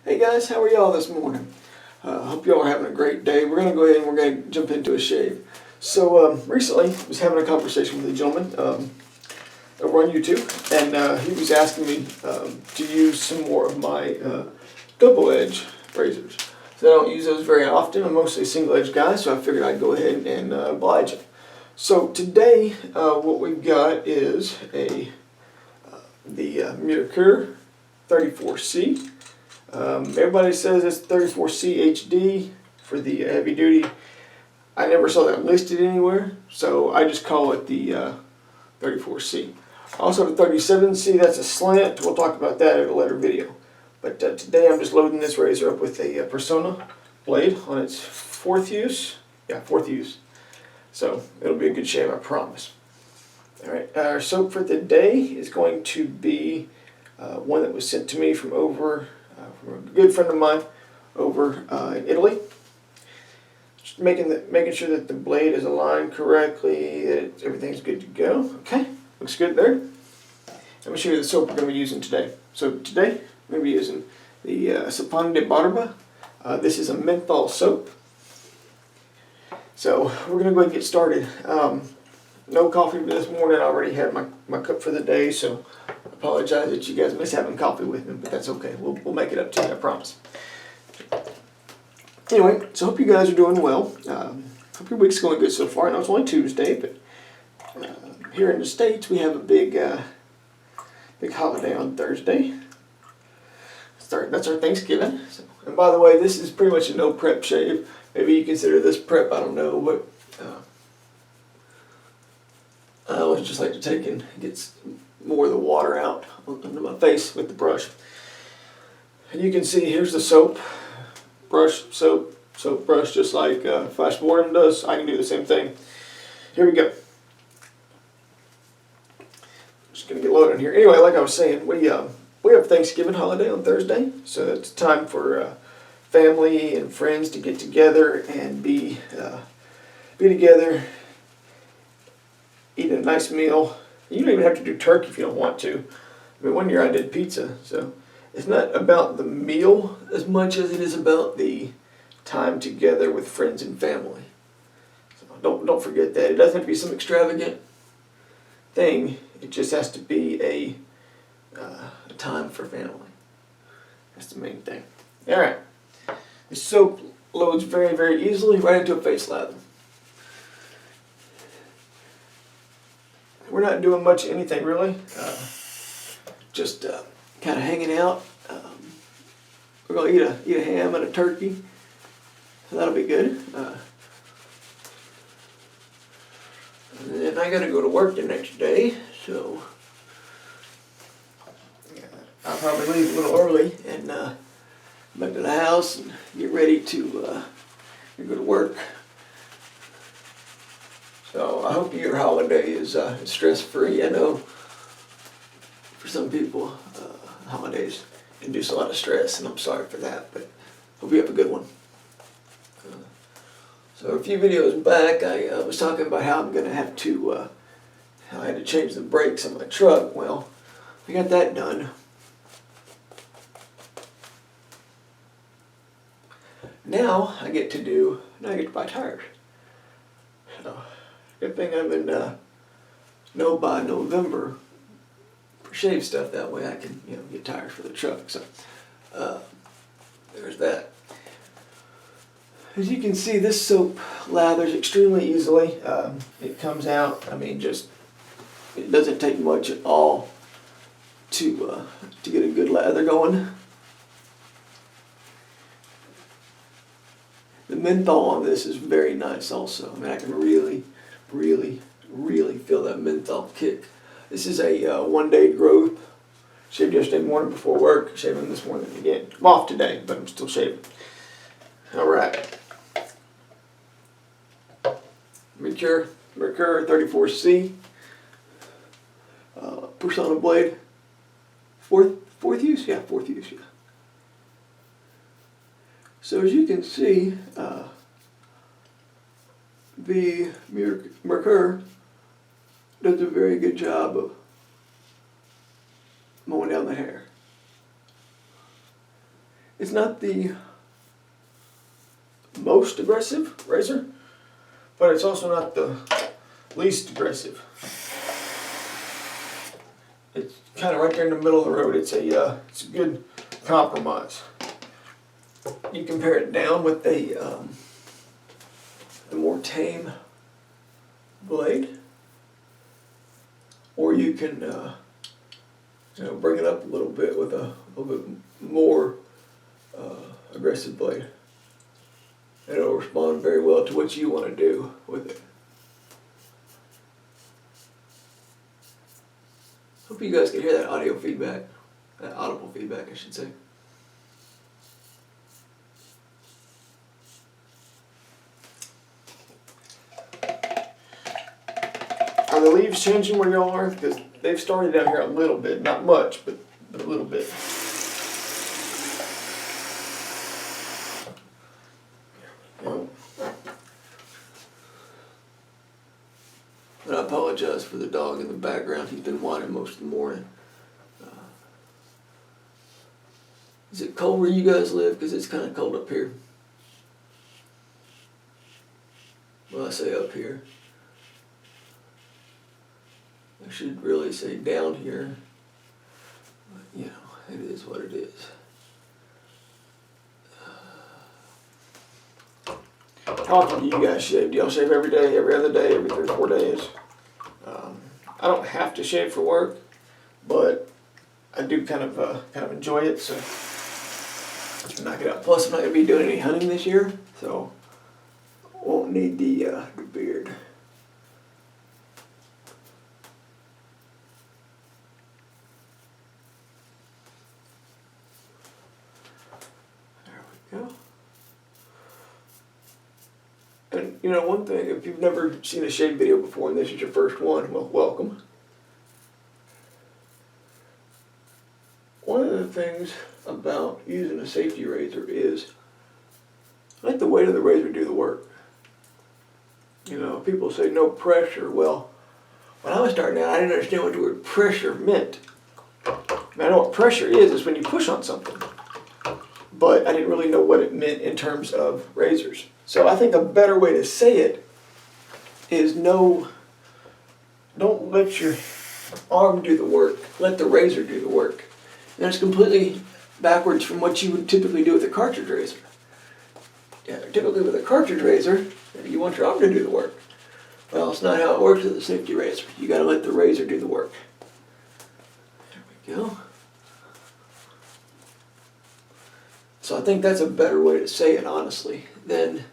Hey guys, how are y'all this morning? Hope y'all are having a great day. We're going to go ahead and we're going to jump into a shave. So recently I was having a conversation with a gentleman over on YouTube, and he was asking me to use some more of my double edge razors. So I don't use those very often. I'm mostly a single edge guy, so I figured I'd go ahead and oblige him. So today what we've got is the Merkur 34C. Everybody says it's 34C HD for the heavy duty. I never saw that listed anywhere, so I just call it the 34C. Also the 37C, that's a slant. We'll talk about that in a later video. But today I'm just loading this razor up with a Persona blade on its fourth use. Yeah, fourth use. So it'll be a good shave, I promise. Alright, our soap for the day is going to be one that was sent to me from over from a good friend of mine over in Italy. Just making sure that the blade is aligned correctly, that everything's good to go. Okay, looks good there. Let me show you the soap we're going to be using today. So today we're going to be using the Sapone de Barba. This is a menthol soap. So we're going to go ahead and get started. No coffee this morning. I already had my cup for the day, so I apologize that you guys miss having coffee with me, but that's okay. We'll make it up to you, I promise. Anyway, so hope you guys are doing well. Hope your week's going good so far. I know it's only Tuesday, but here in the States we have a big holiday on Thursday. That's our Thanksgiving. So, and by the way, this is pretty much a no prep shave. Maybe you consider this prep, I don't know, but I always just like to take and get more of the water out under my face with the brush. And you can see here's the soap, brush, soap, brush, just like Flash Boredom does. I can do the same thing. Here we go. Just gonna get loaded in here. Anyway, like I was saying, we have Thanksgiving holiday on Thursday, so it's time for family and friends to get together and be together, eat a nice meal. You don't even have to do turkey if you don't want to. I mean, one year I did pizza, so it's not about the meal as much as it is about the time together with friends and family. So don't forget that. It doesn't have to be some extravagant thing. It just has to be a time for family. That's the main thing. All right. The soap loads very, very easily right into a face lather. We're not doing much of anything really. Just kind of hanging out. We're going to eat a ham and a turkey. So that'll be good. And then I got to go to work the next day, so I'll probably leave a little early and back to the house and get ready to go to work. So I hope your holiday is stress-free. I know for some people holidays induce a lot of stress, and I'm sorry for that, but hope you have a good one. So a few videos back I was talking about how I'm going to have to, how I had to change the brakes on my truck. Well, we got that done. Now I get to buy tires. So good thing I'm in by November for shave stuff. That way I can get tires for the truck. So there's that. As you can see, this soap lathers extremely easily. It comes out. I mean, it doesn't take much at all to get a good lather going. The menthol on this is very nice also. I mean, I can really, really, really feel that menthol kick. This is a 1-day growth. Shaved yesterday morning before work. Shaving this morning again. I'm off today, but I'm still shaving. All right. Merkur 34C. Persona blade. Fourth use? Yeah, fourth use, yeah. So as you can see, the Merkur does a very good job of mowing down the hair. It's not the most aggressive razor, but it's also not the least aggressive. It's kind of right there in the middle of the road. It's a good compromise. You compare it down with the more tame blade, or you can bring it up a little bit with a little bit more aggressive blade. And it'll respond very well to what you want to do with it. Hope you guys can hear that audio feedback, that audible feedback, I should say. Are the leaves changing where y'all are? Because they've started down here a little bit, not much, but a little bit. And I apologize for the dog in the background. He's been whining most of the morning. Is it cold where you guys live? Because it's kind of cold up here. Well, I say up here. I should really say down here. But, you know, it is what it is. How often do you guys shave? Do y'all shave every day, every other day, every 3 or 4 days? I don't have to shave for work, but I do kind of enjoy it, so knock it out. Plus, I'm not going to be doing any hunting this year, so won't need the beard. There we go. And, you know, one thing, if you've never seen a shave video before and this is your first one, well, welcome. One of the things about using a safety razor is let the weight of the razor do the work. You know, people say no pressure. Well, when I was starting out, I didn't understand what the word pressure meant. I mean, I know what pressure is when you push on something. But I didn't really know what it meant in terms of razors. So I think a better way to say it is don't let your arm do the work, let the razor do the work. And it's completely backwards from what you would typically do with a cartridge razor. Yeah, typically with a cartridge razor, you want your arm to do the work. Well, it's not how it works with a safety razor. You gotta let the razor do the work. There we go. So I think that's a better way to say it, honestly, than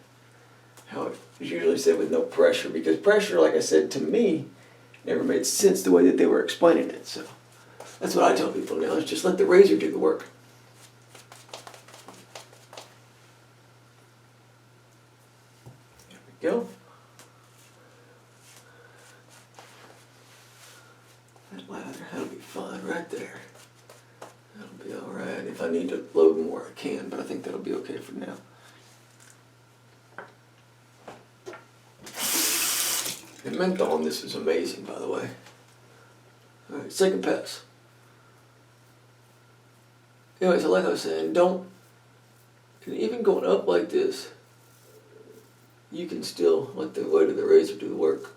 how it is usually said with no pressure. Because pressure, like I said, to me, never made sense the way that they were explaining it. So that's what I tell people now, is just let the razor do the work. There we go. That lather, that'll be fine right there. That'll be alright. If I need to load more, I can, but I think that'll be okay for now. The menthol on this is amazing, by the way. Alright, second pass. Anyway, so like I was saying, and even going up like this, you can still let the weight of the razor do the work.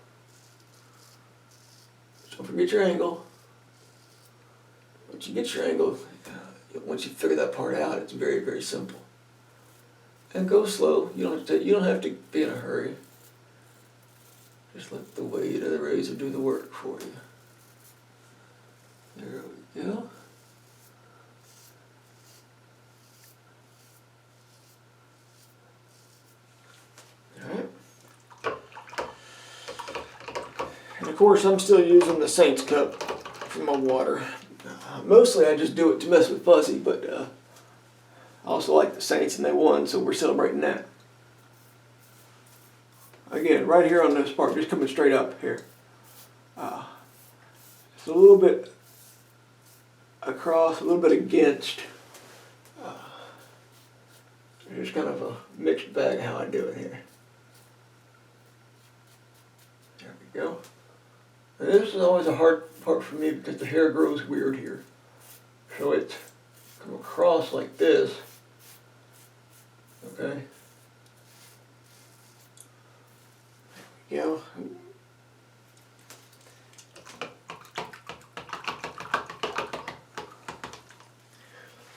Don't forget your angle. Once you get your angle, once you figure that part out, it's very, very simple. And go slow. You don't have to be in a hurry. Just let the weight of the razor do the work for you. There we go. Alright. And of course, I'm still using the Saints cup for my water. Mostly I just do it to mess with Fuzzy, but I also like the Saints and they won, so we're celebrating that. Again, right here on this part, just coming straight up here. It's a little bit across, a little bit against. It's kind of a mixed bag how I do it here. There we go. And this is always a hard part for me because the hair grows weird here. So it's come across like this, Okay. There we go.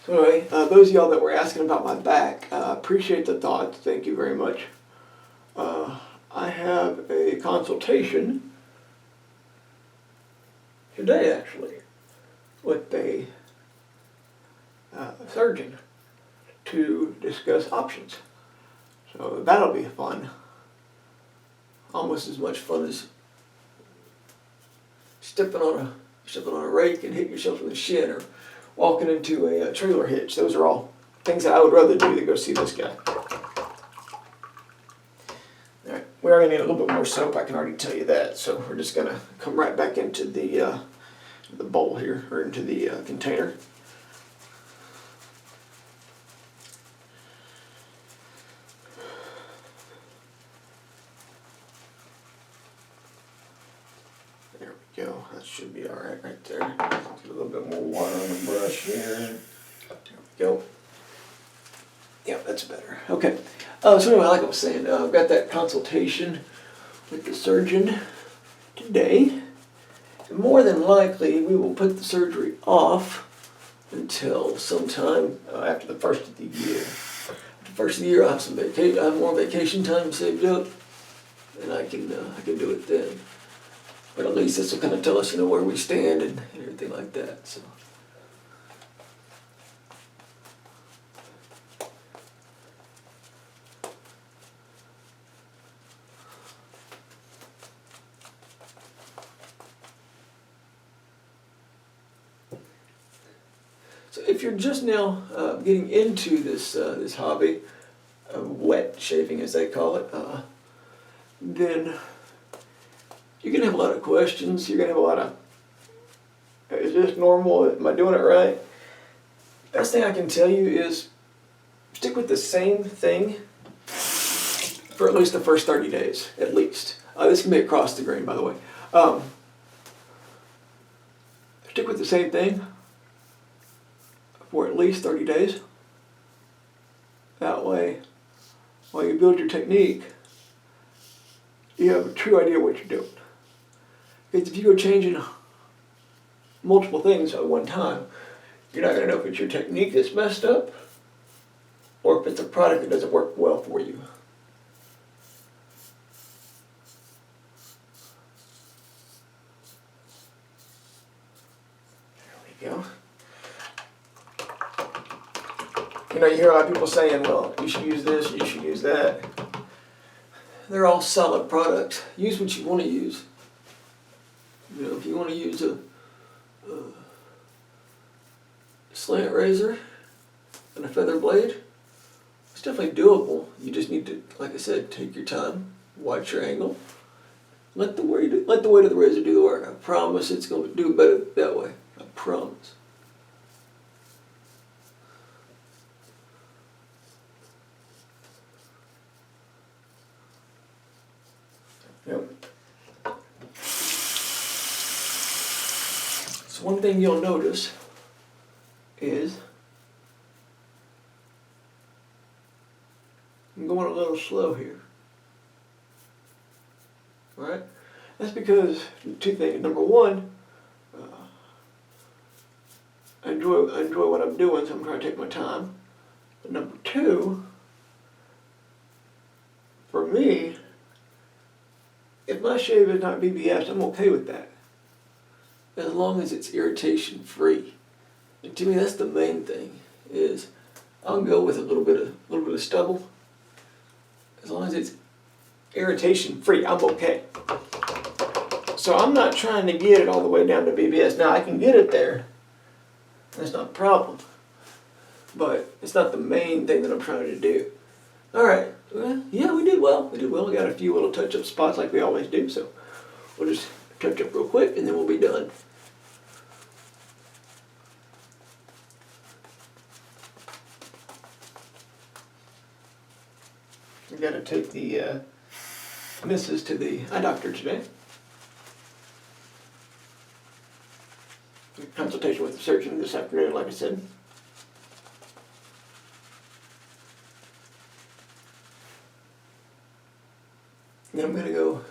So anyway, those of y'all that were asking about my back, appreciate the thoughts. Thank you very much. I have a consultation today, actually, with a surgeon to discuss options. So that'll be fun. Almost as much fun as stepping on a rake and hitting yourself in the shin, or walking into a trailer hitch. Those are all things that I would rather do than go see this guy. Alright, we are going to need a little bit more soap, I can already tell you that. So we're just going to come right back into the bowl here, or into the container. There we go, that should be alright right there. Get a little bit more water on the brush here. There we go. Yeah, that's better. Okay. So anyway, like I was saying, I've got that consultation with the surgeon today. And more than likely, we will put the surgery off until sometime after the first of the year. After the first of the year, I'll have some vacation. I have more vacation time saved up, and I can do it then. But at least this will kind of tell us, where we stand and everything like that. So. So if you're just now getting into this hobby of wet shaving, as they call it, then you're going to have a lot of questions. You're going to have a lot of, is this normal? Am I doing it right? Best thing I can tell you is stick with the same thing for at least the first 30 days, at least. This can be across the grain, by the way. Stick with the same thing for at least 30 days. That way, while you build your technique, you have a true idea what you're doing. Because if you go changing multiple things at one time, you're not going to know if it's your technique that's messed up or if it's a product that doesn't work well for you. There we go. You hear a lot of people saying, well, you should use this, you should use that. They're all solid products. Use what you want to use. If you want to use a slant razor and a feather blade, it's definitely doable. You just need to, like I said, take your time, watch your angle, let the weight of the razor do the work. I promise it's going to do better that way. I promise. Yep. So one thing you'll notice is I'm going a little slow here. Alright? That's because two things. Number one, I enjoy what I'm doing, so I'm trying to take my time. But number two, for me, if my shave is not BBS, I'm okay with that. As long as it's irritation free. And to me, that's the main thing. Is I'll go with a little bit of stubble. As long as it's irritation free, I'm okay. So I'm not trying to get it all the way down to BBS. Now I can get it there. That's not a problem. But it's not the main thing that I'm trying to do. Alright, well, yeah, we did well. We got a few little touch-up spots like we always do, so we'll just touch up real quick and then we'll be done. We got to take the missus to the eye doctor today. Consultation with the surgeon this afternoon, like I said. Then I'm gonna go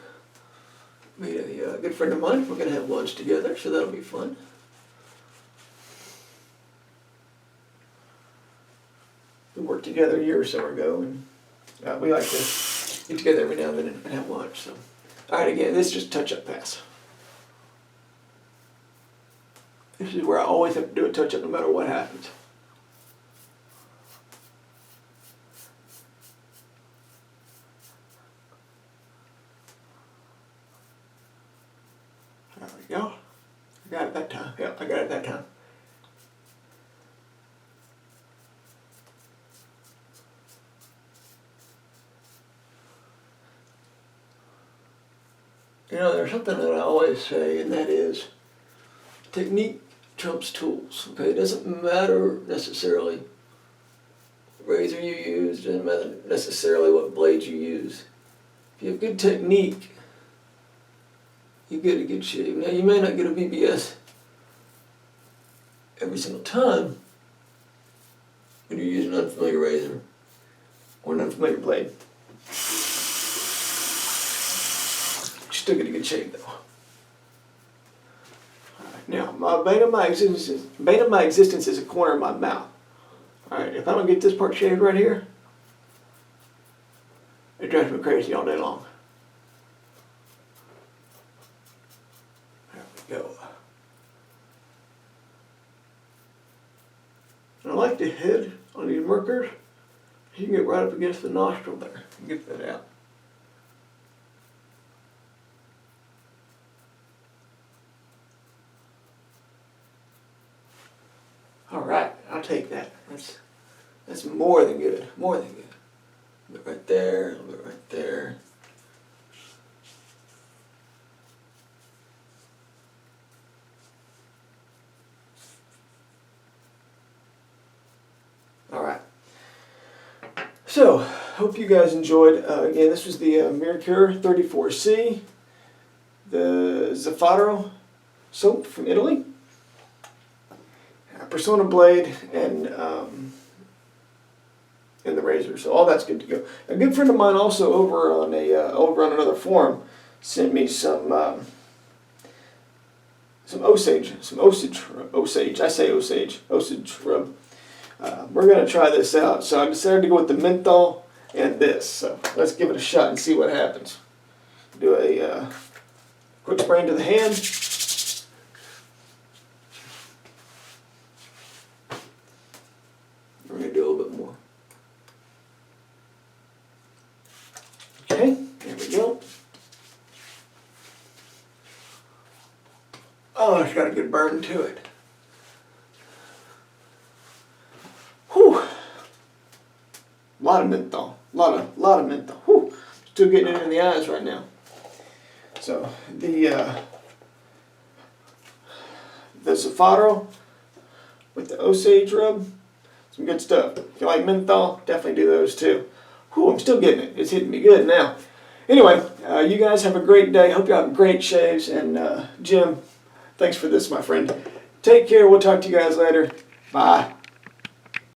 meet a good friend of mine. We're gonna have lunch together, so that'll be fun. We worked together a year or so ago, and we like to get together every now and then and have lunch. So, all right, again, this is just touch-up pass. This is where I always have to do a touch-up no matter what happens. There we go. I got it that time. Yep, I got it that time. You know, there's something that I always say, and that is technique trumps tools. Okay, it doesn't matter necessarily what razor you use, doesn't matter necessarily what blades you use. If you have good technique, you get a good shave. Now, you may not get a BBS every single time when you're using an unfamiliar razor or an unfamiliar blade. Still get a good shave though. Alright, now, my bane of my existence is a corner of my mouth. Alright, if I don't get this part shaved right here, it drives me crazy all day long. There we go. And I like the head on these Merkurs. You can get right up against the nostril there and get that out. All right, I'll take that. That's more than good. More than good. A little bit right there. A little bit right there. All right. So, hope you guys enjoyed. Again, this was the Merkur 34C, the Zaffataro soap from Italy. Persona blade and the razor, so all that's good to go. A good friend of mine also over on another forum sent me some Osage Rub. We're gonna try this out, so I decided to go with the menthol and this. So let's give it a shot and see what happens. Do a quick spray into the hand. We're going to do a little bit more. Okay, there we go. Oh, it's got a good burn to it. Whew. A lot of menthol. A lot of menthol. Whew. Still getting it in the eyes right now. So, the Zaffataro with the Osage Rub. Some good stuff. If you like menthol, definitely do those too. Whew, I'm still getting it. It's hitting me good now. Anyway, you guys have a great day. Hope you have great shaves. And Jim, thanks for this, my friend. Take care. We'll talk to you guys later. Bye.